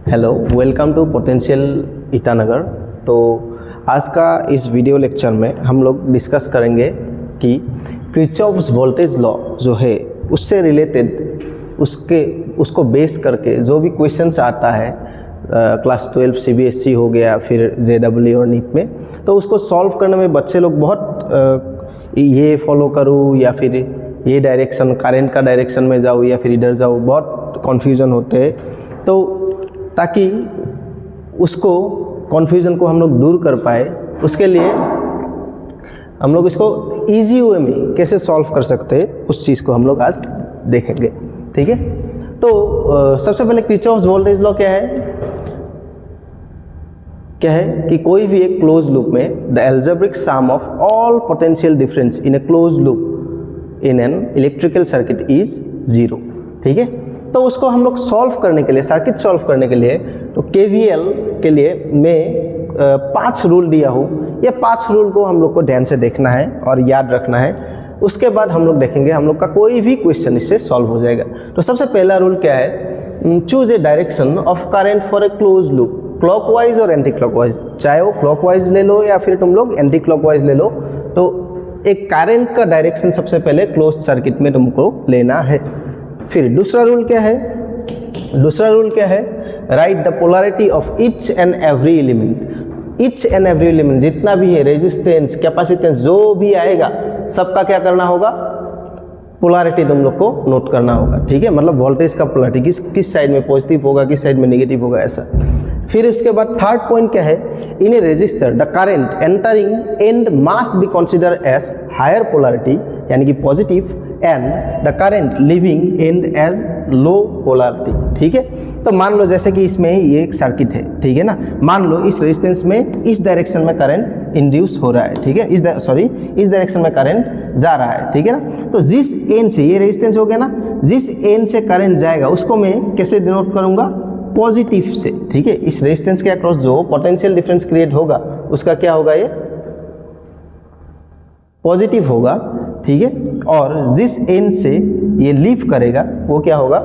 Hello, welcome to potential Itanagar. तो आज का इस वीडियो लेक्चर में हम लोग डिस्कस करेंगे कि किरचॉफ्स वोल्टेज लॉ जो है उससे रिलेटेड उसको बेस करके जो भी क्वेश्चंस आता है क्लास 12 सीबीएसई हो गया, फिर जेडब्ल्यू और नीट में, तो उसको सॉल्व करने में बच्चे लोग बहुत ये फॉलो करूँ या फिर ये डायरेक्शन करंट का डायरेक्शन में जाऊँ या फिर इधर जाऊँ, बहुत कन्फ्यूज़न होते हैं। तो ताकि उसको कन्फ्यूज़न को हम लोग दूर कर पाए, उसके लिए हम लोग इसको इजी वे में कैसे सॉल्व कर सकते हैं उस चीज़ को हम लोग आज देखेंगे। ठीक है, तो सबसे पहले किरचॉफ्स वोल्टेज लॉ क्या है कि कोई भी एक क्लोज लूप में the algebraic sum of all potential difference in A close loop in an electrical circuit is 0। ठीक है, तो उसको हम लोग सॉल्व करने के लिए, सर्किट सॉल्व करने के लिए, तो केवीएल के लिए मैं 5 रूल दिया हूँ। ये 5 रूल को हम लोग को ध्यान से देखना है और याद रखना है। उसके बाद हम लोग देखेंगे हम लोग का कोई भी क्वेश्चन इससे सॉल्व हो जाएगा। तो सबसे पहला रूल क्या है, choose a direction of current for a close loop, clockwise और एंटी क्लॉकवाइज। चाहे वो क्लॉकवाइज ले लो या फिर तुम लोग एंटी क्लॉकवाइज ले लो, तो एक करंट का डायरेक्शन सबसे पहले क्लोज सर्किट में तुमको लेना है। फिर दूसरा रूल क्या है, right the polarity of each and every element. Each and every element जितना भी है, रेजिस्टेंस, कैपेसिटेंस, जो भी आएगा सबका क्या करना होगा, पोलैरिटी तुम लोग को नोट करना होगा। ठीक है, मतलब वोल्टेज का पोलैरिटी किस साइड में पॉजिटिव होगा, किस साइड में नेगेटिव होगा, ऐसा। फिर उसके बाद थर्ड पॉइंट क्या है, in a resistor the current entering end must be consider as higher polarity, यानी कि positive, and the current leaving end as low polarity. ठीक है, तो मान लो जैसे कि इसमें ये एक सर्किट है, ठीक है ना, मान लो इस रेजिस्टेंस में इस डायरेक्शन में करंट इंड्यूस हो रहा है। ठीक है, इस डायरेक्शन में करंट जा रहा है। ठीक है ना, तो जिस एंड से, ये रेजिस्टेंस हो गया ना, जिस एंड से करंट जाएगा उसको मैं कैसे डिनोट करूंगा, पॉजिटिव से। ठीक है, इस रेजिस्टेंस के अक्रॉस जो पोटेंशियल डिफरेंस क्रिएट होगा उसका क्या होगा, ये पॉजिटिव होगा। ठीक है, और जिस एंड से ये लीव करेगा वो क्या होगा,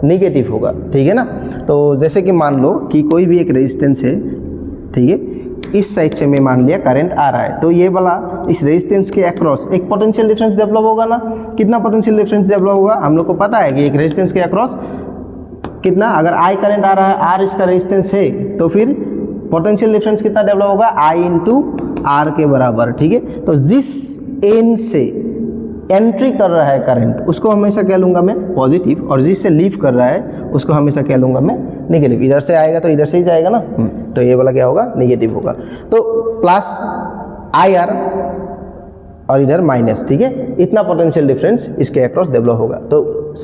नेगेटिव होगा। ठीक है ना, तो जैसे कि मान लो कि कोई भी एक रेजिस्टेंस है, ठीक है, इस साइड से मैं मान लिया करंट आ रहा है, तो ये वाला इस रेजिस्टेंस के अक्रॉस एक पोटेंशियल डिफरेंस डेवलप होगा ना। कितना पोटेंशियल डिफरेंस डेवलप होगा, हम लोग को पता है कि एक रेजिस्टेंस के अक्रॉस कितना, अगर आई करंट आ रहा है, आर इसका रेजिस्टेंस है, तो फिर पोटेंशियल डिफरेंस कितना डेवलप होगा, आई इंटू आर के बराबर। ठीक है, तो जिस एंड से एंट्री कर रहा है करंट उसको हमेशा क्या लूँगा मैं, पॉजिटिव, और जिससे लीव कर रहा है उसको हमेशा क्या लूँगा मैं, नेगेटिव। इधर से आएगा तो इधर से ही जाएगा ना, तो ये वाला क्या होगा, नेगेटिव होगा। तो प्लस आई आर और इधर माइनस। ठीक है, इतना पोटेंशियल डिफरेंस इसके अक्रॉस डेवलप होगा। तो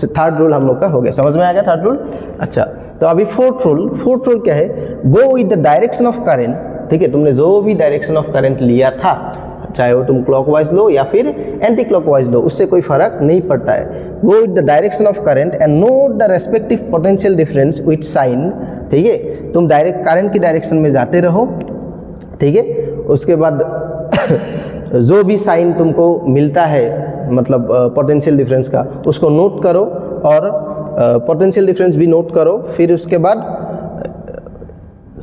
थर्ड रूल हम लोग का हो गया, समझ में आ गया थर्ड रूल। अच्छा, तो अभी फोर्थ रूल क्या है, go with the direction of current. ठीक है, तुमने जो भी डायरेक्शन ऑफ करंट लिया था, चाहे वो तुम क्लॉकवाइज लो या फिर एंटी क्लॉकवाइज लो, उससे कोई फर्क नहीं पड़ता है। Go with the direction of current and note the respective potential difference with sign. ठीक है, तुम डायरेक्ट करंट की डायरेक्शन में जाते रहो। ठीक है, उसके बाद जो भी साइन तुमको मिलता है, मतलब पोटेंशियल डिफरेंस का, उसको नोट करो और पोटेंशियल डिफरेंस भी नोट करो। फिर उसके बाद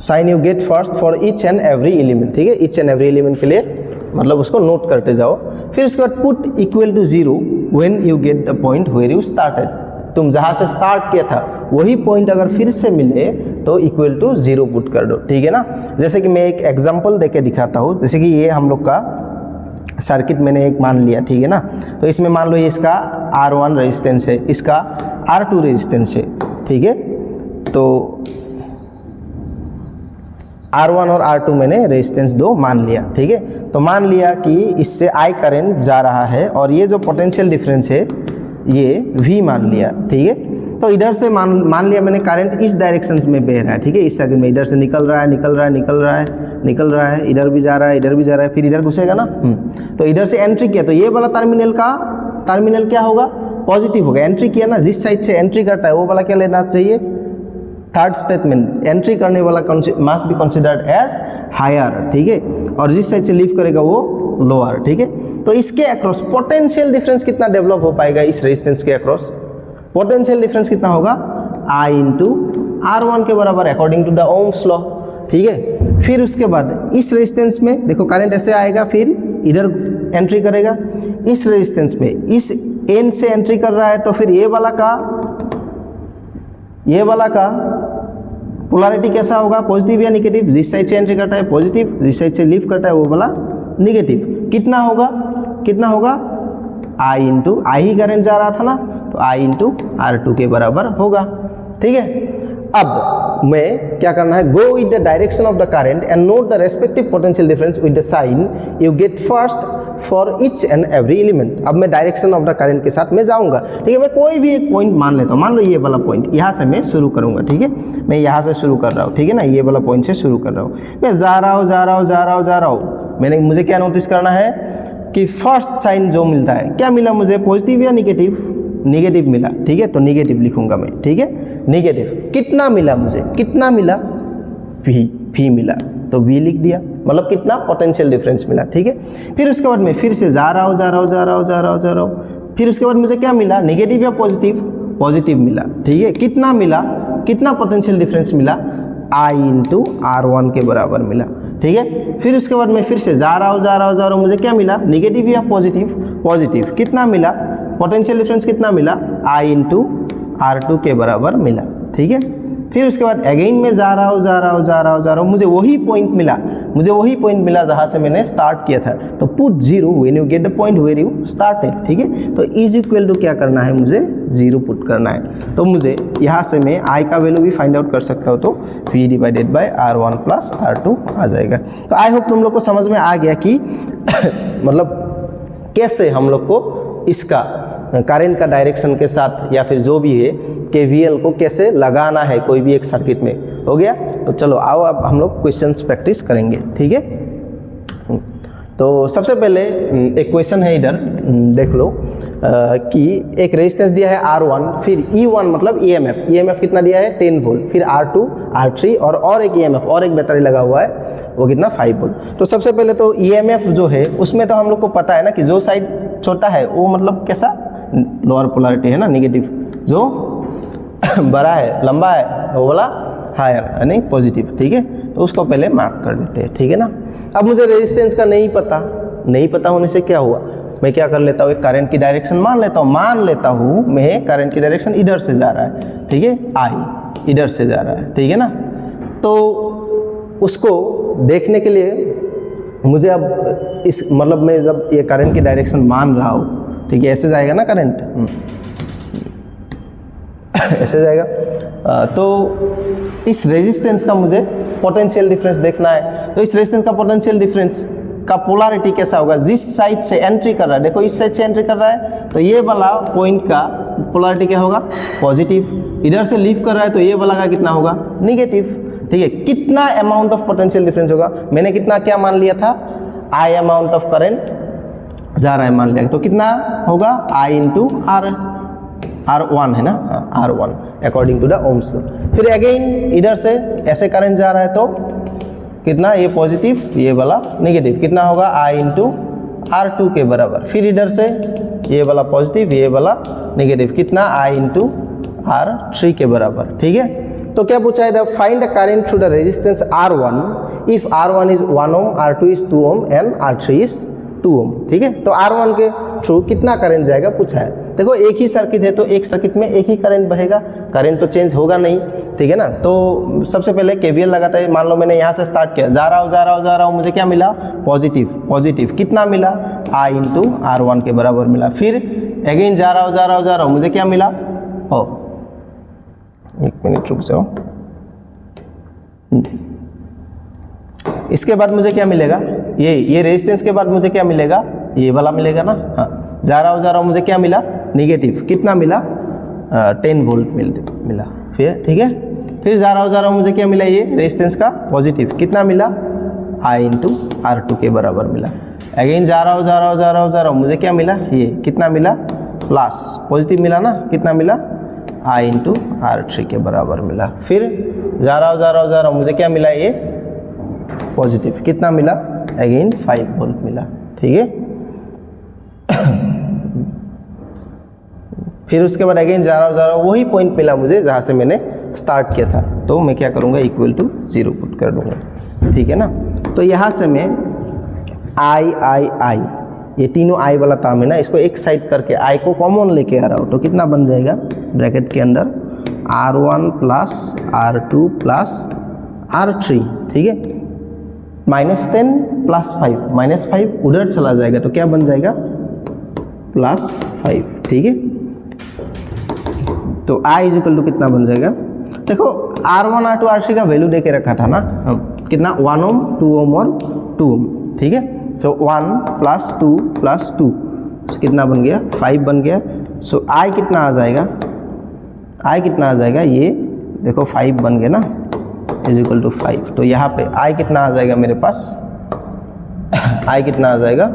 sign you get first for each and every element. ठीक है, ईच एंड एवरी एलिमेंट के लिए मतलब उसको नोट करते जाओ। फिर उसके बाद put equal to 0 when you get the point where you started. तुम जहाँ से स्टार्ट किया था वही पॉइंट अगर फिर से मिले तो इक्वल टू 0 पुट कर दो। ठीक है ना, जैसे कि मैं एक एग्जांपल देके दिखाता हूँ। जैसे कि ये हम लोग का सर्किट मैंने एक मान लिया, ठीक है ना, तो इसमें मान लो ये इसका R1 रेजिस्टेंस है, इसका R2 रेजिस्टेंस है। ठीक है, तो R1 और R2 मैंने रेजिस्टेंस 2 मान लिया। ठीक है, तो मान लिया कि इससे I करंट जा रहा है और ये जो पोटेंशियल डिफरेंस है ये V मान लिया। ठीक है, तो इधर से मान लिया मैंने करंट इस डायरेक्शन में बह रहा है। ठीक है, इस सर्किट में इधर से निकल रहा है, इधर भी जा रहा है, इधर भी जा रहा है, फिर इधर घुसेगा ना। तो इधर से एंट्री किया, तो ये वाला टर्मिनल क्या होगा, पॉजिटिव होगा। एंट्री किया ना, जिस साइड से एंट्री करता है वो वाला क्या लेना चाहिए, थर्ड स्टेटमेंट, एंट्री करने वाला must be considered as higher. ठीक है, और जिस साइड से लीव करेगा वो लोअर। ठीक है, तो इसके अक्रॉस पोटेंशियल डिफरेंस कितना डेवलप हो पाएगा, इस रेजिस्टेंस के अक्रॉस पोटेंशियल डिफरेंस कितना होगा, I इंटू R1 के बराबर according to the Ohm's law, ठीक है। फिर उसके बाद इस रेजिस्टेंस में देखो करंट ऐसे आएगा, फिर इधर एंट्री करेगा, इस रेजिस्टेंस में इस एन से एंट्री कर रहा है, तो फिर ये वाला का पोलैरिटी कैसा होगा, पॉजिटिव या नेगेटिव। जिस साइड से एंट्री करता है पॉजिटिव, जिस साइड से लीव करता है वो वाला नेगेटिव। कितना होगा I into I he current जा रहा था ना, तो I इंटू R2 के बराबर होगा, ठीक है। अब मैं क्या करना है, go with the direction of the current and note the respective potential difference with the sign you get first for each and every element. अब मैं डायरेक्शन ऑफ द करंट के साथ मैं जाऊंगा, ठीक है। मैं कोई भी एक पॉइंट मान लेता हूँ, मान लो ये वाला पॉइंट, यहाँ से मैं शुरू करूंगा, ठीक है। मैं यहाँ से शुरू कर रहा हूँ, ठीक है ना, ये वाला पॉइंट से शुरू कर रहा हूँ, मैं जा रहा हूँ। मुझे क्या नोटिस करना है कि फर्स्ट साइन जो मिलता है, क्या मिला मुझे, पॉजिटिव या निगेटिव, निगेटिव मिला, ठीक है। तो निगेटिव लिखूंगा मैं, ठीक है, निगेटिव। कितना मिला मुझे, कितना मिला, V मिला, तो V लिख दिया, मतलब कितना पोटेंशियल डिफरेंस मिला, ठीक है। फिर उसके बाद मैं फिर से जा रहा हूँ, फिर उसके बाद मुझे क्या मिला, नेगेटिव या पॉजिटिव, पॉजिटिव मिला, ठीक है। कितना मिला, कितना पोटेंशियल डिफरेंस मिला, I इंटू R1 के बराबर मिला, ठीक है। फिर उसके बाद मैं फिर से जा रहा हूँ, मुझे क्या मिला, नेगेटिव या पॉजिटिव, पॉजिटिव। कितना मिला, पोटेंशियल डिफरेंस कितना मिला, I इंटू R2 के बराबर मिला, ठीक है। फिर उसके बाद अगेन मैं जा रहा हूँ, मुझे वही पॉइंट मिला जहाँ से मैंने स्टार्ट किया था। तो put 0 when you get the point where you started, ठीक है। तो इज इक्वल टू क्या करना है, मुझे 0 पुट करना है। तो मुझे यहाँ से मैं I का वैल्यू भी फाइंड आउट कर सकता हूँ, तो V divided by R1 plus R2 आ जाएगा। तो आई होप तुम लोग को समझ में आ गया कि मतलब कैसे हम लोग को इसका करंट का डायरेक्शन के साथ या फिर जो भी है KVL को कैसे लगाना है कोई भी एक सर्किट में। हो गया, तो चलो आओ अब हम लोग क्वेश्चंस प्रैक्टिस करेंगे, ठीक है। तो सबसे पहले एक क्वेश्चन है इधर, देख लो कि एक रेजिस्टेंस दिया है R1, फिर E1 मतलब EMF कितना दिया है 10 वोल्ट, फिर R2 R3 और एक EMF और एक बैटरी लगा हुआ है, वो कितना 5 वोल्ट। तो सबसे पहले तो EMF जो है उसमें तो हम लोग को पता है ना कि जो साइड छोटा है वो मतलब कैसा लोअर पोलैरिटी है ना, नेगेटिव। जो बड़ा है लंबा है वो वाला हायर यानी पॉजिटिव, ठीक है। तो उसको पहले मार्क कर देते हैं, ठीक है ना। अब मुझे रेजिस्टेंस का नहीं पता होने से क्या हुआ, मैं क्या कर लेता हूँ, एक करंट की डायरेक्शन मान लेता हूँ मैं करंट की डायरेक्शन इधर से जा रहा है, ठीक है, I इधर से जा रहा है, ठीक है ना। तो उसको देखने के लिए मुझे अब इस मतलब मैं जब ये करंट की डायरेक्शन मान रहा हूँ, ठीक है, ऐसे जाएगा ना करंट, ऐसे जाएगा। तो इस रेजिस्टेंस का मुझे पोटेंशियल डिफरेंस देखना है। तो इस रेजिस्टेंस का पोटेंशियल डिफरेंस का पोलैरिटी कैसा होगा, जिस साइड से एंट्री कर रहा है, देखो इस साइड से एंट्री कर रहा है तो ये वाला पॉइंट का पोलैरिटी क्या होगा, पॉजिटिव। इधर से लीव कर रहा है तो ये वाला का कितना होगा, नेगेटिव, ठीक है। कितना अमाउंट ऑफ पोटेंशियल डिफरेंस होगा, मैंने कितना क्या मान लिया था, I अमाउंट ऑफ करंट जा रहा है मान लिया, तो कितना होगा I इंटू R1 है ना, R1 according to the Ohm's law. फिर अगेन इधर से ऐसे करंट जा रहा है तो कितना, ये पॉजिटिव ये वाला नेगेटिव, कितना होगा I इंटू R2 के बराबर। फिर इधर से ये वाला पॉजिटिव ये वाला नेगेटिव, कितना I इंटू R3 के बराबर, ठीक है। तो क्या पूछा है, find the current through the resistance R1 if R1 is 1 ohm, R2 is 2 ohm and R3 is 2 ohm, ठीक है। तो R1 के थ्रू कितना करंट जाएगा पूछा है। देखो एक ही सर्किट है तो एक सर्किट में एक ही करंट बहेगा, करंट तो चेंज होगा नहीं, ठीक है ना। तो सबसे पहले KVL लगाता है, मान लो मैंने यहाँ से स्टार्ट किया, जा रहा हूँ, मुझे क्या मिला, पॉजिटिव। कितना मिला, I इंटू R1 के बराबर मिला। फिर अगेन जा रहा हूँ, मुझे क्या मिला, एक मिनट रुक जाओ, इसके बाद मुझे क्या मिलेगा, ये रेजिस्टेंस के बाद मुझे क्या मिलेगा, ये वाला मिलेगा ना। हाँ, जा रहा हूँ, मुझे क्या मिला, नेगेटिव। कितना मिला, 10 वोल्ट मिला। फिर ठीक है, फिर जा रहा हूँ, मुझे क्या मिला, ये रेजिस्टेंस का पॉजिटिव। कितना मिला, I इंटू R2 के बराबर मिला। अगेन जा रहा हूँ, मुझे क्या मिला, ये कितना मिला, प्लस पॉजिटिव मिला ना, कितना मिला, I इंटू R3 के बराबर मिला। फिर जा रहा हूँ, मुझे क्या मिला, ये पॉजिटिव। कितना मिला, अगेन 5 वोल्ट मिला, ठीक है। फिर उसके बाद अगेन जा रहा हूँ, वही पॉइंट मिला मुझे जहाँ से मैंने स्टार्ट किया था, तो मैं क्या करूँगा, इक्वल टू 0 पुट कर दूँगा, ठीक है ना। तो यहाँ से मैं आई ये तीनों आई वाला टर्म है ना, इसको एक साइड करके आई को कॉमन लेके आ रहा हूँ, तो कितना बन जाएगा ब्रैकेट के अंदर R1 plus R2 plus R3, ठीक है। -10 प्लस 5, -5 उधर चला जाएगा तो क्या बन जाएगा +5, ठीक है। तो I इज इक्वल टू कितना बन जाएगा, देखो R1 R2 R3 का वैल्यू दे के रखा था ना कितना 1 ओम 2 ओम और 2 ओम, ठीक है। सो 1 प्लस 2 प्लस 2 कितना बन गया 5 बन गया। सो I कितना आ जाएगा, I कितना आ जाएगा, ये देखो 5 बन गया ना, इज इक्वल टू 5। तो यहाँ पे I कितना आ जाएगा मेरे पास, I कितना आ जाएगा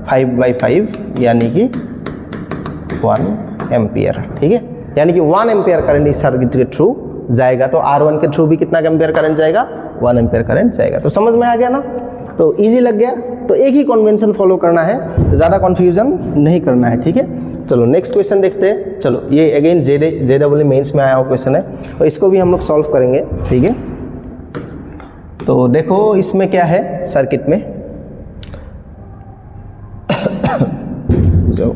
5/5 यानी कि 1 एम्पियर, ठीक है। यानी कि 1 एम्पियर करंट इस सर्किट के थ्रू जाएगा, तो R1 के थ्रू भी कितना एम्पियर करंट जाएगा, 1 एम्पियर करंट जाएगा। तो समझ में आ गया ना, तो इजी लग गया। तो एक ही कन्वेंशन फॉलो करना है, ज़्यादा कन्फ्यूजन नहीं करना है, ठीक है। चलो नेक्स्ट क्वेश्चन देखते हैं। चलो ये अगेन JEE मेंस में आया हुआ क्वेश्चन है, और इसको भी हम लोग सॉल्व करेंगे, ठीक है। तो देखो इसमें क्या है सर्किट में, जो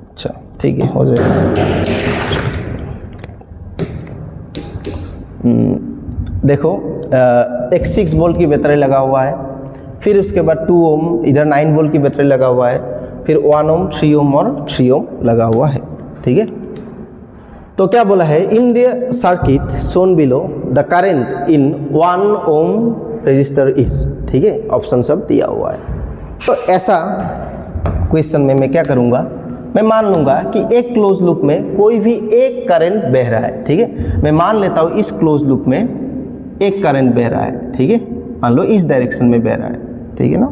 अच्छा ठीक है हो जाएगा। देखो एक 6 वोल्ट की बैटरी लगा हुआ है, फिर उसके बाद 2 ओम इधर 9 वोल्ट की बैटरी लगा हुआ है, फिर 1 ओम 3 ओम और 3 ओम लगा हुआ है, ठीक है। तो क्या बोला है, in the circuit shown below the current in 1 ohm resistor is, ठीक है, ऑप्शन सब दिया हुआ है। तो ऐसा क्वेश्चन में मैं क्या करूँगा, मैं मान लूँगा कि एक क्लोज लूप में कोई भी एक करंट बह रहा है, ठीक है। मैं मान लेता हूँ इस क्लोज लूप में एक करंट बह रहा है, ठीक है, मान लो इस डायरेक्शन में बह रहा है, ठीक है ना,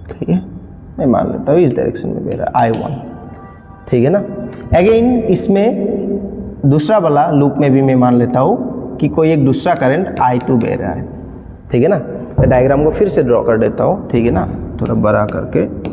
ठीक है। मैं मान लेता हूँ इस डायरेक्शन में बह रहा है I1, ठीक है ना। अगेन इसमें दूसरा वाला लूप में भी मैं मान लेता हूँ कि कोई एक दूसरा करंट I2 बह रहा है, ठीक है ना। मैं डायग्राम को फिर से ड्रॉ कर देता हूँ, ठीक है ना, थोड़ा बड़ा करके।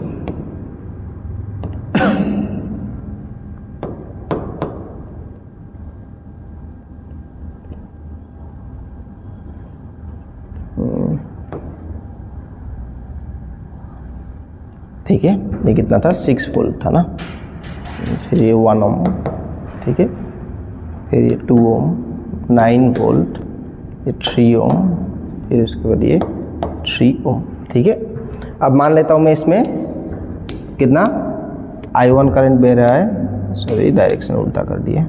ठीक है, ये कितना था 6 वोल्ट था ना, फिर ये 1 ओम, ठीक है, फिर ये 2 ओम 9 वोल्ट, ये 3 ओम, फिर उसके बाद ये 3 ओम, ठीक है। अब मान लेता हूँ मैं इसमें कितना I1 करंट बह रहा है, सॉरी डायरेक्शन उल्टा कर दिए,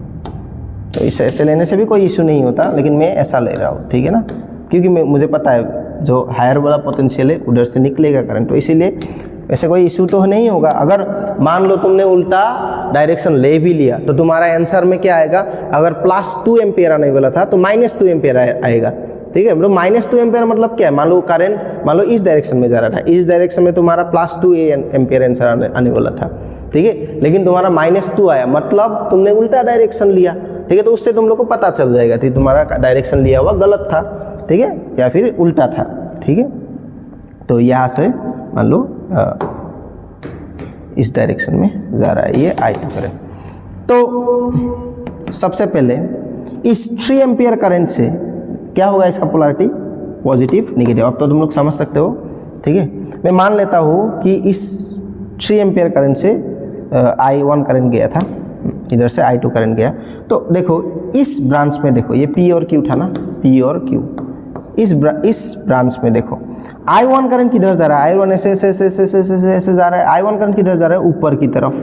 तो इसे ऐसे लेने से भी कोई इशू नहीं होता, लेकिन मैं ऐसा ले रहा हूँ, ठीक है ना, क्योंकि मुझे पता है जो हायर वाला पोटेंशियल है उधर से निकलेगा करंट, तो इसीलिए ऐसे कोई इशू तो नहीं होगा। अगर मान लो तुमने उल्टा डायरेक्शन ले भी लिया तो तुम्हारा आंसर में क्या आएगा, अगर +2 एम्पियर आने वाला था तो -2 एम्पियर आएगा, ठीक है। मतलब -2 एम्पियर मतलब क्या है, मान लो करंट मान लो इस डायरेक्शन में जा रहा था, इस डायरेक्शन में तुम्हारा +2 एम्पियर आंसर आने वाला था, ठीक है, लेकिन तुम्हारा -2 आया, मतलब तुमने उल्टा डायरेक्शन लिया, ठीक है। तो उससे तुम लोग को पता चल जाएगा कि तुम्हारा डायरेक्शन लिया हुआ गलत था, ठीक है, या फिर उल्टा था, ठीक है। तो यहाँ से मान लो इस डायरेक्शन में जा रहा है ये I2 करंट। तो सबसे पहले इस 3 एम्पियर करंट से क्या होगा, इसका पोलैरिटी पॉजिटिव नेगेटिव, अब तो तुम लोग समझ सकते हो, ठीक है। मैं मान लेता हूँ कि इस 3 एम्पियर करंट से I1 करंट गया था, इधर से I2 करंट गया। तो देखो इस ब्रांच में देखो ये P और Q था ना, P और Q, इस ब्रांच में देखो I1 करंट किधर जा रहा है, I1 ऐसे जा रहा है, I1 करंट किधर जा रहा है ऊपर की तरफ,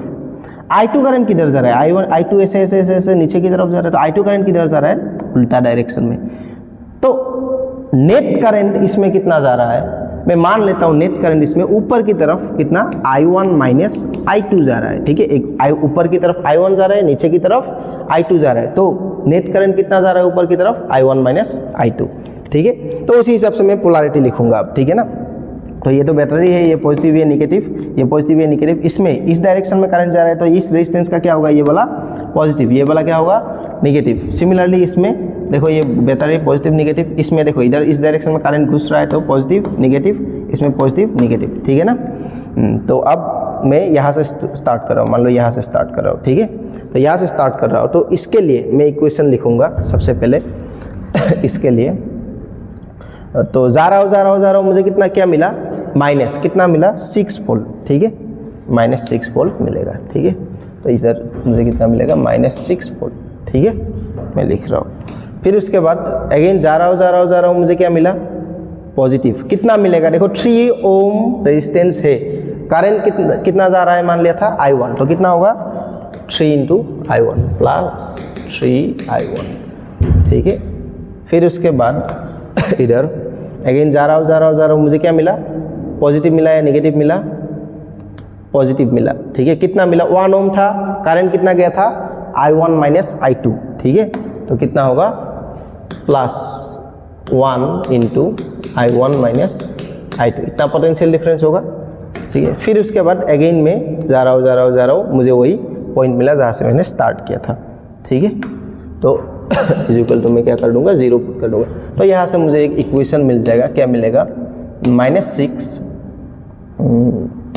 I2 करंट किधर जा रहा है, I2 ऐसे नीचे की तरफ जा रहा है, तो I2 करंट किधर जा रहा है उल्टा डायरेक्शन में। तो नेट करंट इसमें कितना जा रहा है, मैं मान लेता हूँ नेट करंट इसमें ऊपर की तरफ कितना I1 माइनस I2 जा रहा है, ठीक है। एक ऊपर की तरफ I1 जा रहा है, नीचे की तरफ I2 जा रहा है, तो नेट करंट कितना जा रहा है ऊपर की तरफ I1 माइनस I2, ठीक है। तो उसी हिसाब से मैं पोलैरिटी लिखूंगा अब, ठीक है ना। तो ये तो बैटरी है, ये पॉजिटिव है नेगेटिव, ये पॉजिटिव है नेगेटिव, इसमें इस डायरेक्शन में करंट जा रहा है, तो इस रेजिस्टेंस का क्या होगा, ये वाला पॉजिटिव, ये वाला क्या होगा नेगेटिव। सिमिलरली इसमें देखो ये बेहतर है पॉजिटिव नेगेटिव, इसमें देखो इधर इस डायरेक्शन में करंट घुस रहा है तो पॉजिटिव नेगेटिव, इसमें पॉजिटिव नेगेटिव, ठीक है ना। तो अब मैं यहाँ से स्टार्ट कर रहा हूँ, मान लो यहाँ से स्टार्ट कर रहा हूँ, ठीक है। तो यहाँ से स्टार्ट कर रहा हूँ, तो इसके लिए मैं इक्वेशन लिखूँगा सबसे पहले इसके लिए। तो जा रहा हूँ मुझे कितना क्या मिला, माइनस कितना मिला 6 वोल्ट, ठीक है, -6 वोल्ट मिलेगा, ठीक है। तो इधर मुझे कितना मिलेगा -6 वोल्ट, ठीक है, मैं लिख रहा हूँ। फिर उसके बाद अगेन जा रहा हूँ मुझे क्या मिला, पॉजिटिव, कितना मिलेगा, देखो 3 ओम रेजिस्टेंस है, करंट कितना जा रहा है, मान लिया था I1, तो कितना होगा 3 × I1 प्लस 3I1, ठीक है। फिर उसके बाद इधर अगेन जा रहा हूँ मुझे क्या मिला, पॉजिटिव मिला या नेगेटिव मिला, पॉजिटिव मिला, ठीक है। कितना मिला, 1 ओम था, करंट कितना गया था I1 - I2, ठीक है। तो कितना होगा +1 × I1 - I2, इतना पोटेंशियल डिफरेंस होगा, ठीक है। फिर उसके बाद अगेन में जा रहा हूँ मुझे वही पॉइंट मिला जहाँ से मैंने स्टार्ट किया था, ठीक है। तो इक्वल टू मैं क्या कर दूंगा, 0 पुट कर दूंगा। तो यहाँ से मुझे एक इक्वेशन मिल जाएगा, क्या मिलेगा, -6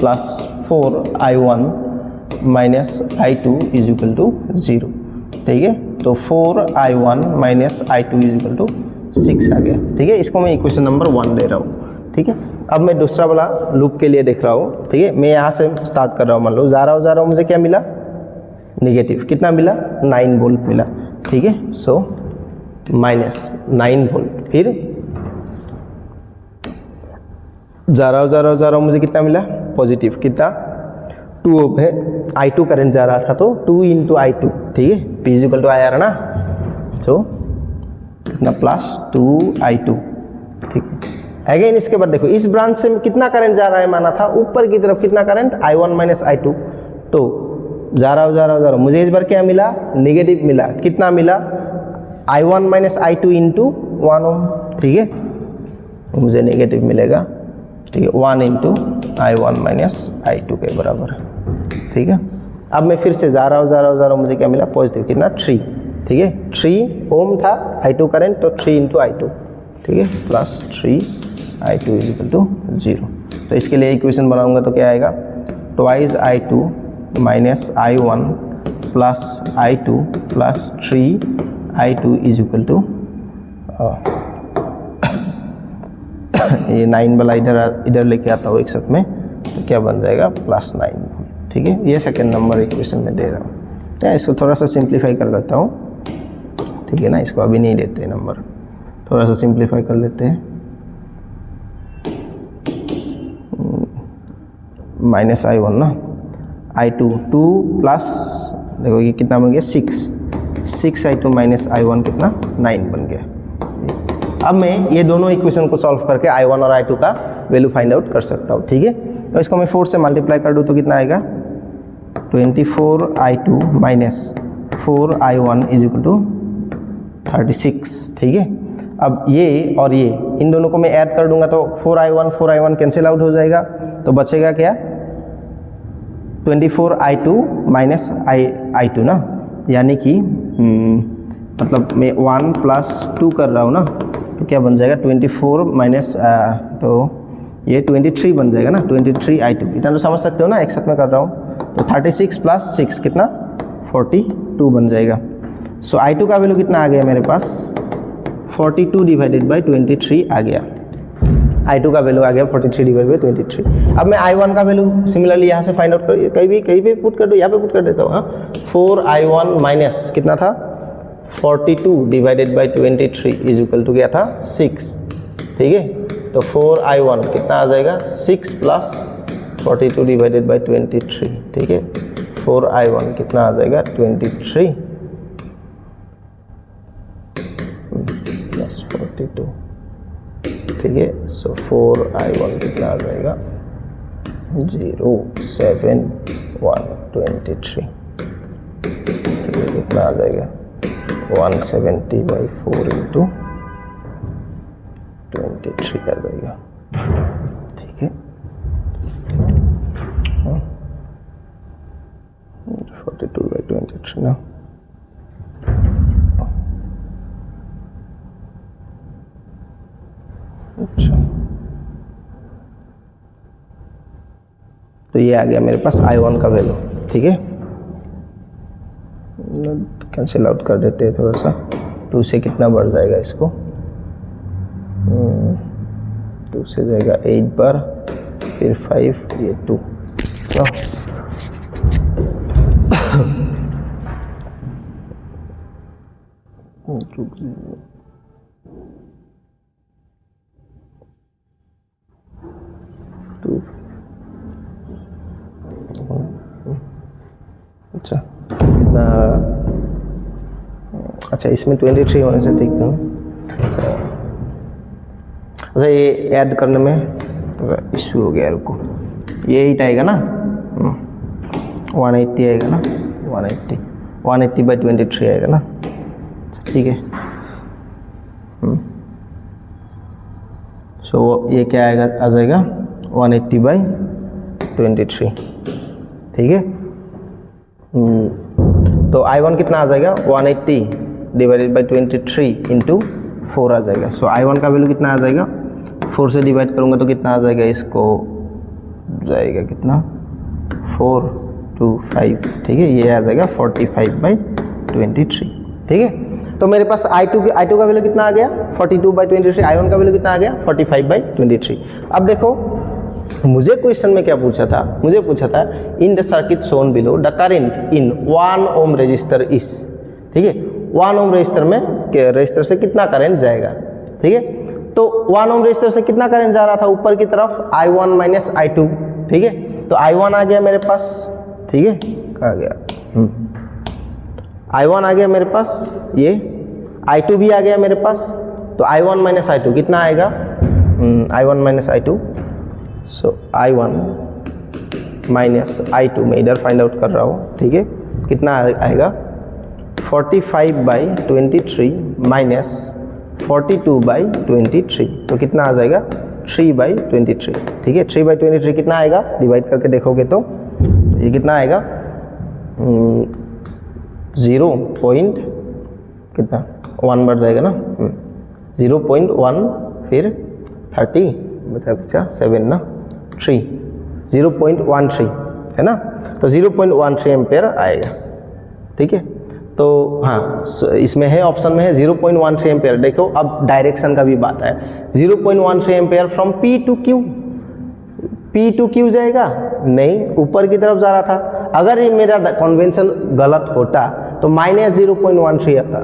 + 4I1 - I2 = 0, ठीक है। तो 4I1 - I2 = 6 आ गया, ठीक है। इसको मैं इक्वेशन नंबर 1 ले रहा हूँ, ठीक है। अब मैं दूसरा वाला लूप के लिए देख रहा हूँ, ठीक है। मैं यहाँ से स्टार्ट कर रहा हूँ, मान लो जा रहा हूँ मुझे क्या मिला, नेगेटिव, कितना मिला 9 वोल्ट मिला, ठीक है। सो -9 वोल्ट। फिर जा रहा हूँ मुझे कितना मिला, पॉजिटिव, कितना 2 ओम है, I2 करंट जा रहा था तो 2 × I2, ठीक है, P = IR है ना, सो कितना +2I2, ठीक है। अगेन इसके बाद देखो इस ब्रांच से कितना करंट जा रहा है, माना था ऊपर की तरफ कितना करंट I1 - I2, तो जा रहा हूँ मुझे इस बार क्या मिला, नेगेटिव मिला, कितना मिला I1 - I2 × 1 ओम, ठीक है, मुझे नेगेटिव मिलेगा, ठीक है, 1 × I1 - I2 के बराबर, ठीक है। अब मैं फिर से जा रहा हूँ मुझे क्या मिला, पॉजिटिव, कितना 3, ठीक है, 3 ओम था I2 करंट, तो 3 × I2, ठीक है, +3I2 = 0। तो इसके लिए इक्वेशन बनाऊंगा तो क्या आएगा, 2I2 - I1 + I2 + 3I2 = ये 9 वाला इधर लेके आता हूँ एक साथ में, तो क्या बन जाएगा +9, ठीक है। ये सेकंड नंबर इक्वेशन में दे रहा हूँ, या इसको थोड़ा सा सिंप्लीफाई कर लेता हूँ, ठीक है ना। इसको अभी नहीं देते नंबर, थोड़ा सा सिंप्लीफाई कर लेते हैं। -I1 ना, I2 2 प्लस देखो ये कितना बन गया 6I2 - I1 कितना 9 बन गया। अब मैं ये दोनों इक्वेशन को सॉल्व करके I1 और I2 का वैल्यू फाइंड आउट कर सकता हूँ, ठीक है। तो इसको मैं 4 से मल्टीप्लाई कर दूँ तो कितना आएगा, 24I2 - 4I1 = 36, ठीक है। अब ये और ये इन दोनों को मैं ऐड कर दूंगा तो 4I1 कैंसिल आउट हो जाएगा, तो बचेगा क्या 24I2 - I2 ना, यानी कि मतलब मैं 1 + 2 कर रहा हूँ ना, तो क्या बन जाएगा 24 तो ये 23 बन जाएगा ना, 23I2, इतना तो समझ सकते हो ना, एक साथ में कर रहा हूँ। तो 36 + 6 कितना 42 बन जाएगा। सो I2 का वैल्यू कितना आ गया मेरे पास, 42 / 23 आ गया। I2 का वैल्यू आ गया 43 / 23। अब मैं I1 का वैल्यू सिमिलरली यहाँ से फाइंड आउट कर, कहीं भी पुट कर दो, यहाँ पे पुट कर देता हूँ, हाँ। 4I1 माइनस कितना था 42 / 23 = क्या था 6, ठीक है। तो 4I1 कितना आ जाएगा 6 + 42 / 23, ठीक है। 4I1 कितना आ जाएगा 23 + 42, ठीक है। सो 4I1 कितना आ जाएगा 07123, ठीक है। कितना आ जाएगा 170/4 × 23 आ जाएगा, ठीक है। 42/23 ना, तो ये आ गया मेरे पास I1 का वैल्यू, ठीक है। कैंसिल आउट कर देते हैं थोड़ा सा, 2 से कितना बढ़ जाएगा इसको, 2 से जाएगा 8 बार, फिर 5, ये 2, तो अच्छा कितना, अच्छा इसमें 23 होने से ठीक था। अच्छा ये ऐड करने में थोड़ा इशू हो गया, रुको, ये 8 आएगा ना, 180 आएगा ना, 180 बाई 23 आएगा ना, ठीक है। सो ये क्या आएगा, आ जाएगा 180 बाई 23, ठीक है। तो I1 कितना आ जाएगा, 180 डिवाइडेड बाई 23 इंटू 4 आ जाएगा। सो I1 का वैल्यू कितना आ जाएगा, 4 से डिवाइड करूँगा तो कितना आ जाएगा, इसको जाएगा कितना, 4 to 5, ठीक है। ये आ जाएगा 45 बाई 23, ठीक है। तो मेरे पास I2 का वैल्यू कितना आ गया, 42 बाई 23, I1 का वैल्यू कितना आ गया, 45 बाई 23। अब देखो मुझे क्वेश्चन में क्या पूछा था, मुझे पूछा था in the circuit shown below the current in 1 ohm resistor is, ठीक है। 1 ओम रजिस्टर में रजिस्टर से कितना करंट जाएगा, ठीक है। तो 1 ओम रजिस्टर से कितना करंट जा रहा था ऊपर की तरफ, I1 माइनस I2, ठीक है। तो I1 आ गया मेरे पास, ठीक है, कहाँ गया, I1 आ गया मेरे पास, ये I2 भी आ गया मेरे पास। तो I1 माइनस I2 कितना आएगा, I1 माइनस I2, सो I1 माइनस I2 मैं इधर फाइंड आउट कर रहा हूँ, ठीक है। कितना आएगा, 45 बाई 23 माइनस 42 बाई 23, तो कितना आ जाएगा, 3 बाई 23, ठीक है। 3 बाई 23 कितना आएगा, डिवाइड करके देखोगे तो ये कितना आएगा, 0 पॉइंट कितना 1 बढ़ जाएगा ना, 0.1, फिर 30 बचा 7 ना, 3, 0.13 है ना, तो 0.13 एम्पेयर आएगा, ठीक है। तो हाँ इसमें है, ऑप्शन में है 0.13 एम्पेयर। देखो अब डायरेक्शन का भी बात है, 0.13 ampere from P to Q जाएगा, नहीं ऊपर की तरफ जा रहा था। अगर ये मेरा कन्वेंशन गलत होता तो माइनस 0.13 आता,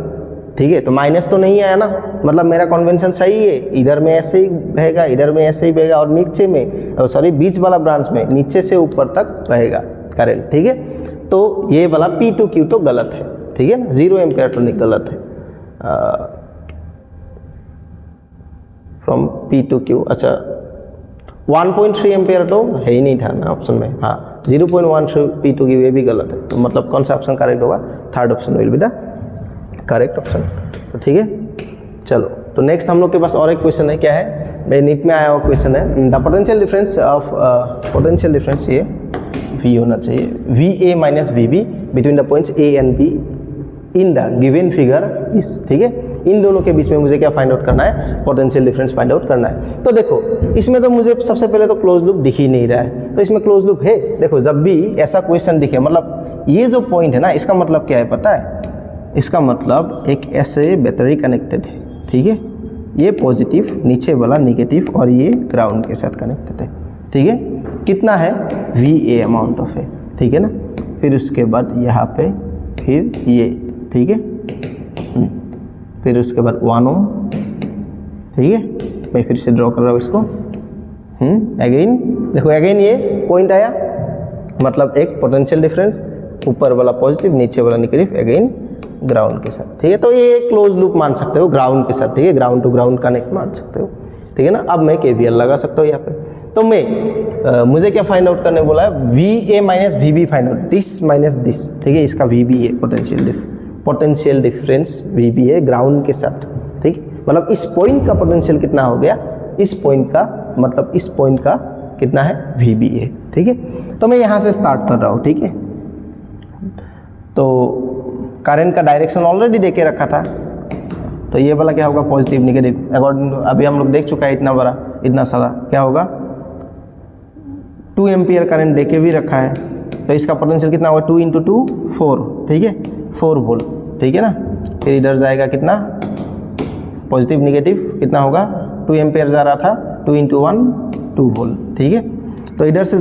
ठीक है। तो माइनस तो नहीं आया ना, मतलब मेरा कन्वेंशन सही है, इधर में ऐसे ही बहेगा, इधर में ऐसे ही बहेगा, और नीचे में सॉरी बीच वाला ब्रांच में नीचे से ऊपर तक बहेगा करंट, ठीक है। तो ये वाला P टू Q तो गलत है, ठीक है ना, 0 एम्पेयर तो नहीं गलत है, फ्रॉम P टू Q। अच्छा 1.3 एम्पेयर तो है ही नहीं था ना ऑप्शन में, हाँ 0.13 P टू Q ये भी गलत है। तो मतलब कौन सा ऑप्शन करेक्ट होगा, third option will be the correct option, तो ठीक है। चलो तो नेक्स्ट हम लोग के पास और एक क्वेश्चन है, क्या है, मेरे नीट में आया हुआ क्वेश्चन है, the potential difference of potential difference, ये V होना चाहिए, VA minus VB between the points A and B in the given figure इस, ठीक है। इन दोनों के बीच में मुझे क्या फाइंड आउट करना है, पोटेंशियल डिफरेंस फाइंड आउट करना है। तो देखो इसमें तो मुझे सबसे पहले तो क्लोज लूप दिख ही नहीं रहा है, तो इसमें क्लोज लूप है। देखो जब भी ऐसा क्वेश्चन दिखे, मतलब ये जो पॉइंट है ना, इसका मतलब क्या है पता है, इसका मतलब एक ऐसे बैटरी कनेक्टेड है, ठीक है, ये पॉजिटिव, नीचे वाला निगेटिव, और ये ग्राउंड के साथ कनेक्टेड है, ठीक है। कितना है, VA अमाउंट ऑफ है, ठीक है ना। फिर उसके बाद यहाँ पे फिर ये, ठीक है, फिर उसके बाद 1 ओम, ठीक है। मैं फिर से ड्रॉ कर रहा हूँ इसको, अगेन देखो अगेन ये पॉइंट आया, मतलब एक पोटेंशियल डिफरेंस, ऊपर वाला पॉजिटिव, नीचे वाला नेगेटिव, अगेन ग्राउंड के साथ, ठीक है। तो ये क्लोज लूप मान सकते हो ग्राउंड के साथ, ठीक है, ग्राउंड टू ग्राउंड कनेक्ट मान सकते हो, ठीक है ना। अब मैं KVL लगा सकता हूँ यहाँ पे, तो मैं मुझे क्या फाइंड आउट करने बोला है, VA minus VB find out, this minus this, ठीक है, इसका VB है पोटेंशियल डिफरेंस VB है ग्राउंड के साथ, ठीक, मतलब इस पॉइंट का पोटेंशियल कितना हो गया, इस पॉइंट का, मतलब इस पॉइंट का कितना है, VB है, ठीक है। तो मैं यहाँ से स्टार्ट कर रहा हूँ, ठीक है। तो करंट का डायरेक्शन ऑलरेडी देके रखा था, तो ये वाला क्या होगा, पॉजिटिव निगेटिव, अकॉर्डिंग अभी हम लोग देख चुका है, इतना बड़ा इतना सारा क्या होगा, 2 एम्पियर करंट दे के भी रखा है, तो इसका पोटेंशियल कितना होगा 2 × 2 4, ठीक है 4 वोल्ट, ठीक है ना। फिर इधर जाएगा कितना पॉजिटिव निगेटिव कितना होगा 2 एम्पियर जा रहा था, 2 × 1 2 वोल्ट, ठीक है। तो इधर से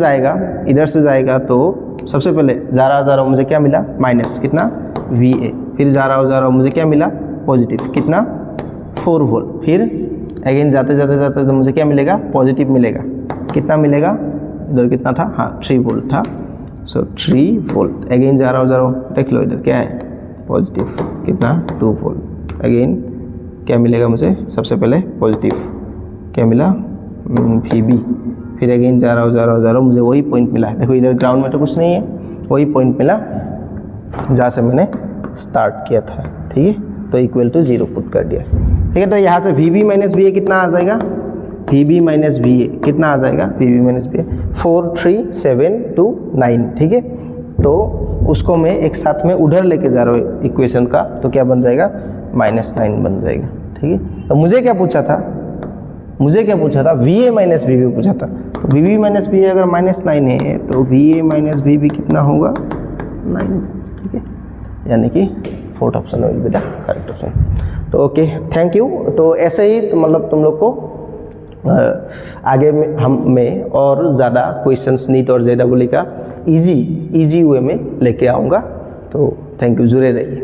जाएगा तो सबसे पहले जा रहा मुझे क्या मिला माइनस कितना VA, फिर जा रहा मुझे क्या मिला पॉजिटिव कितना 4 वोल्ट, फिर अगेन जाते तो मुझे क्या मिलेगा पॉजिटिव मिलेगा, कितना मिलेगा इधर कितना था, हाँ 3 वोल्ट था, सो 3 वोल्ट। अगेन जा रहा हूँ देख लो इधर क्या है पॉजिटिव कितना 2 वोल्ट। अगेन क्या मिलेगा मुझे, सबसे पहले पॉजिटिव क्या मिला VB, फिर अगेन जा रहा हूँ मुझे वही पॉइंट मिला। देखो इधर ग्राउंड में तो कुछ नहीं है, वही पॉइंट मिला जहाँ से मैंने स्टार्ट किया था, ठीक है। तो इक्वल टू 0 पुट कर दिया, ठीक है। तो यहाँ से VB माइनस VA कितना आ जाएगा, VB माइनस VA कितना आ जाएगा, VB माइनस VA 4 3 7 2 9, ठीक है। तो उसको मैं एक साथ में उधर लेके जा रहा हूँ इक्वेशन का, तो क्या बन जाएगा -9 बन जाएगा, ठीक है। तो मुझे क्या पूछा था VA माइनस VB पूछा था, तो VB माइनस VA अगर -9 है तो VA माइनस VB कितना होगा 9, ठीक है। यानी कि 4th option will be the correct option. तो ओके थैंक यू। तो ऐसे ही तो मतलब तुम लोग को आगे में मैं और ज़्यादा क्वेश्चंस नीट और JEE का इजी वे में लेके आऊँगा। तो थैंक यू, जुड़े रहिए।